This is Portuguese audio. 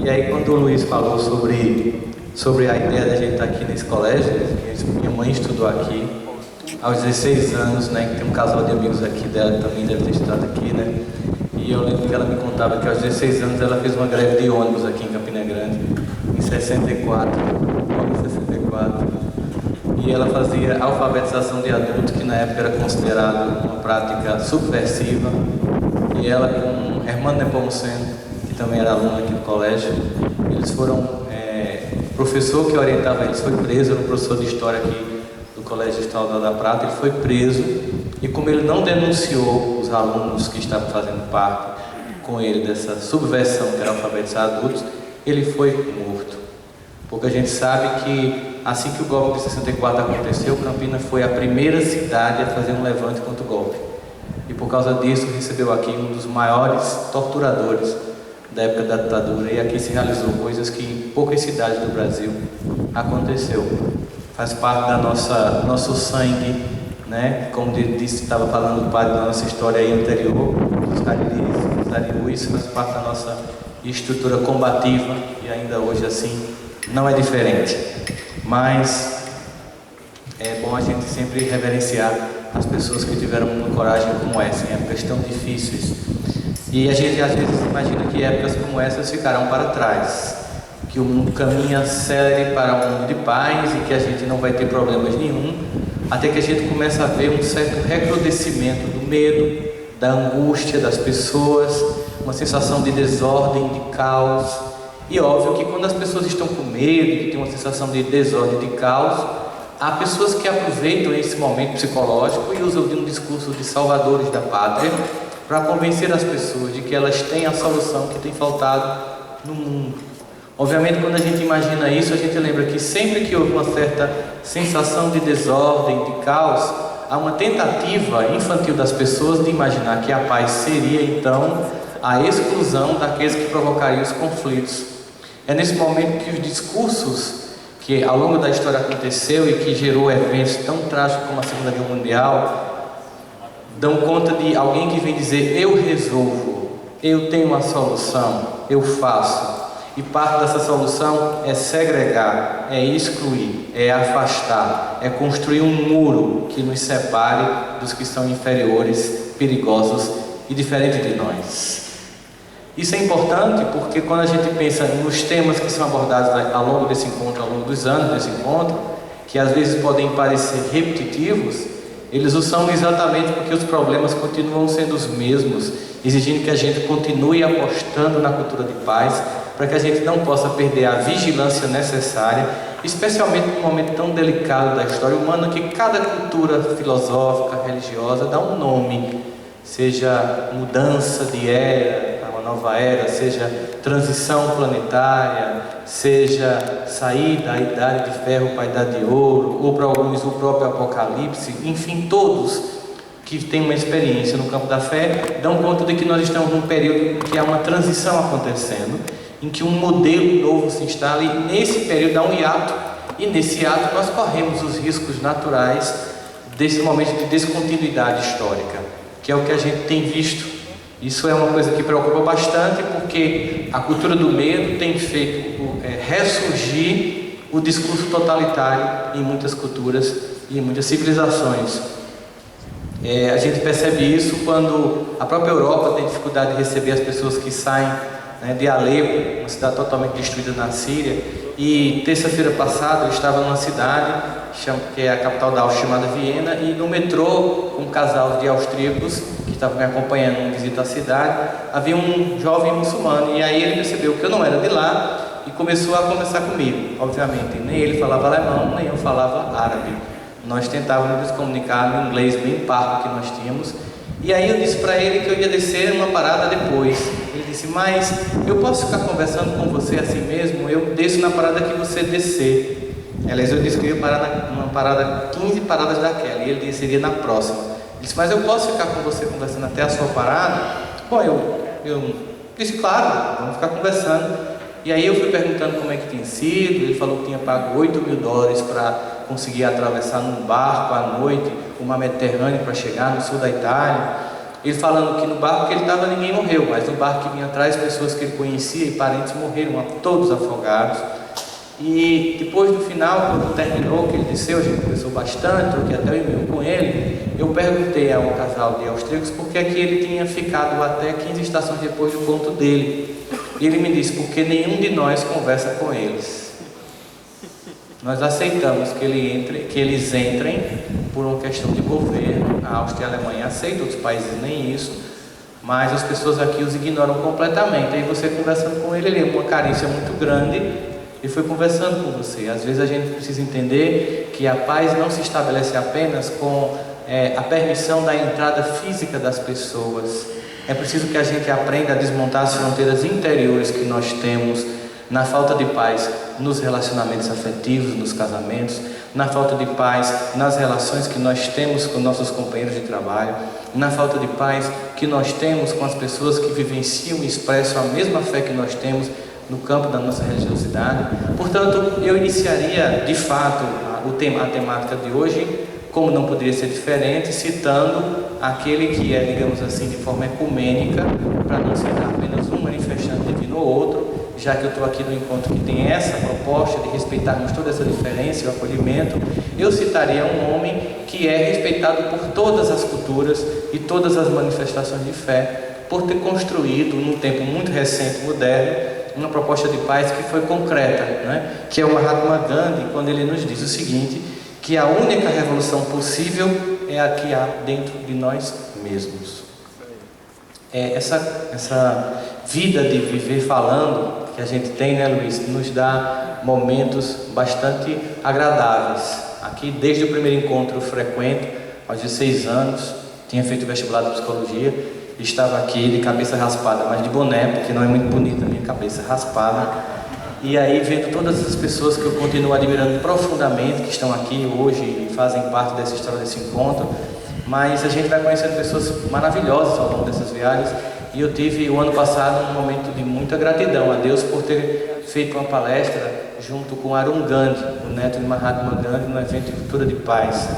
E aí quando o Luiz falou sobre a ideia da gente estar aqui nesse colégio, minha mãe estudou aqui aos 16 anos, né, que tem um casal de amigos aqui dela que também deve ter estudado aqui, né, e eu lembro que ela me contava que aos 16 anos ela fez uma greve de ônibus aqui em Campina Grande, em 64, e ela fazia alfabetização de adultos, que na época era considerado uma prática subversiva, e ela com Hermano Nepomuceno, que também era aluno aqui do colégio, eles foram, o professor que orientava eles foi preso, era um professor de história aqui do Colégio Estadual da Prata, ele foi preso, e como ele não denunciou os alunos que estavam fazendo parte com ele dessa subversão que era alfabetizar adultos, ele foi morto. Porque a gente sabe que assim que o golpe de 64 aconteceu, Campina foi a primeira cidade a fazer um levante contra o golpe. E por causa disso recebeu aqui um dos maiores torturadores da época da ditadura, e aqui se realizou coisas que em poucas cidades do Brasil aconteceu. Faz parte da nosso sangue, né? Como disse, estava falando o padre da nossa história aí anterior, os cariús, faz parte da nossa estrutura combativa, e ainda hoje assim não é diferente. Mas é bom a gente sempre reverenciar as pessoas que tiveram uma coragem como essa, em épocas tão difíceis. E a gente às vezes imagina que épocas como essas ficarão para trás, que o mundo caminha sério para um mundo de paz e que a gente não vai ter problemas nenhum, até que a gente começa a ver um certo recrudescimento do medo, da angústia das pessoas, uma sensação de desordem, de caos. E óbvio que quando as pessoas estão com medo, que tem uma sensação de desordem, de caos, há pessoas que aproveitam esse momento psicológico e usam de um discurso de salvadores da pátria para convencer as pessoas de que elas têm a solução que tem faltado no mundo. Obviamente, quando a gente imagina isso, a gente lembra que sempre que houve uma certa sensação de desordem, de caos, há uma tentativa infantil das pessoas de imaginar que a paz seria então a exclusão daqueles que provocariam os conflitos. É nesse momento que os discursos que ao longo da história aconteceu e que gerou eventos tão trágicos como a Segunda Guerra Mundial dão conta de alguém que vem dizer: eu resolvo, eu tenho uma solução, eu faço. E parte dessa solução é segregar, é excluir, é afastar, é construir um muro que nos separe dos que são inferiores, perigosos e diferentes de nós. Isso é importante porque quando a gente pensa nos temas que são abordados ao longo desse encontro, ao longo dos anos desse encontro, que às vezes podem parecer repetitivos, eles o são exatamente porque os problemas continuam sendo os mesmos, exigindo que a gente continue apostando na cultura de paz, para que a gente não possa perder a vigilância necessária, especialmente num momento tão delicado da história humana, que cada cultura filosófica, religiosa, dá um nome, seja mudança de era, uma nova era, seja transição planetária, seja sair da idade de ferro para a idade de ouro, ou para alguns o próprio apocalipse. Enfim, todos que têm uma experiência no campo da fé dão conta de que nós estamos num período em que há uma transição acontecendo, em que um modelo novo se instala, e nesse período há um hiato, e nesse hiato nós corremos os riscos naturais desse momento de descontinuidade histórica, que é o que a gente tem visto. Isso é uma coisa que preocupa bastante, porque a cultura do medo tem feito ressurgir o discurso totalitário em muitas culturas e em muitas civilizações. A gente percebe isso quando a própria Europa tem dificuldade de receber as pessoas que saem de Alepo, uma cidade totalmente destruída na Síria. E terça-feira passada eu estava numa cidade que é a capital da Áustria, chamada Viena, e no metrô, um casal de austríacos que estavam me acompanhando em visita à cidade, havia um jovem muçulmano, e aí ele percebeu que eu não era de lá e começou a conversar comigo. Obviamente nem ele falava alemão, nem eu falava árabe. Nós tentávamos nos comunicar no inglês bem parco que nós tínhamos. E aí eu disse para ele que eu ia descer uma parada depois. Ele disse: mas eu posso ficar conversando com você assim mesmo? Eu desço na parada que você descer. Aliás, eu disse que eu ia parar numa parada, 15 paradas daquela, e ele desceria na próxima. Ele disse: mas eu posso ficar com você conversando até a sua parada? Bom, eu disse: claro, vamos ficar conversando. E aí eu fui perguntando como é que tinha sido. Ele falou que tinha pago $8.000 para conseguir atravessar num barco à noite o mar Mediterrâneo para chegar no sul da Itália. Ele falando que no barco que ele estava ninguém morreu, mas no barco que vinha atrás pessoas que ele conhecia e parentes morreram, todos afogados. E depois no final, quando terminou, que ele desceu, a gente conversou bastante, troquei até o e-mail com ele, eu perguntei a um casal de austríacos por que ele tinha ficado até 15 estações depois do ponto dele. E ele me disse, porque nenhum de nós conversa com eles. Nós aceitamos que eles entrem por uma questão de governo. A Áustria e a Alemanha aceitam, outros países nem isso, mas as pessoas aqui os ignoram completamente. Aí você conversando com ele é uma carência muito grande. E foi conversando com você. Às vezes a gente precisa entender que a paz não se estabelece apenas com a permissão da entrada física das pessoas. É preciso que a gente aprenda a desmontar as fronteiras interiores que nós temos na falta de paz nos relacionamentos afetivos, nos casamentos, na falta de paz nas relações que nós temos com nossos companheiros de trabalho, na falta de paz que nós temos com as pessoas que vivenciam e expressam a mesma fé que nós temos no campo da nossa religiosidade. Portanto, eu iniciaria de fato a temática de hoje, como não poderia ser diferente, citando aquele que é, digamos assim, de forma ecumênica, para não citar apenas um manifestante divino ou outro, já que eu estou aqui no encontro que tem essa proposta de respeitarmos toda essa diferença e o acolhimento. Eu citaria um homem que é respeitado por todas as culturas e todas as manifestações de fé, por ter construído, num tempo muito recente, moderno, uma proposta de paz que foi concreta, né? Que é o Mahatma Gandhi, quando ele nos diz o seguinte, que a única revolução possível é a que há dentro de nós mesmos. Essa vida de viver falando que a gente tem, né, Luiz, nos dá momentos bastante agradáveis. Aqui, desde o primeiro encontro eu frequento, aos 16 anos, tinha feito vestibular de psicologia, estava aqui de cabeça raspada, mas de boné, porque não é muito bonita a minha cabeça raspada. E aí vendo todas essas pessoas que eu continuo admirando profundamente, que estão aqui hoje e fazem parte dessa história, desse encontro. Mas a gente vai conhecendo pessoas maravilhosas ao longo dessas viagens. E eu tive o ano passado um momento de muita gratidão a Deus por ter feito uma palestra junto com Arun Gandhi, o neto de Mahatma Gandhi, no evento de Cultura de Paz.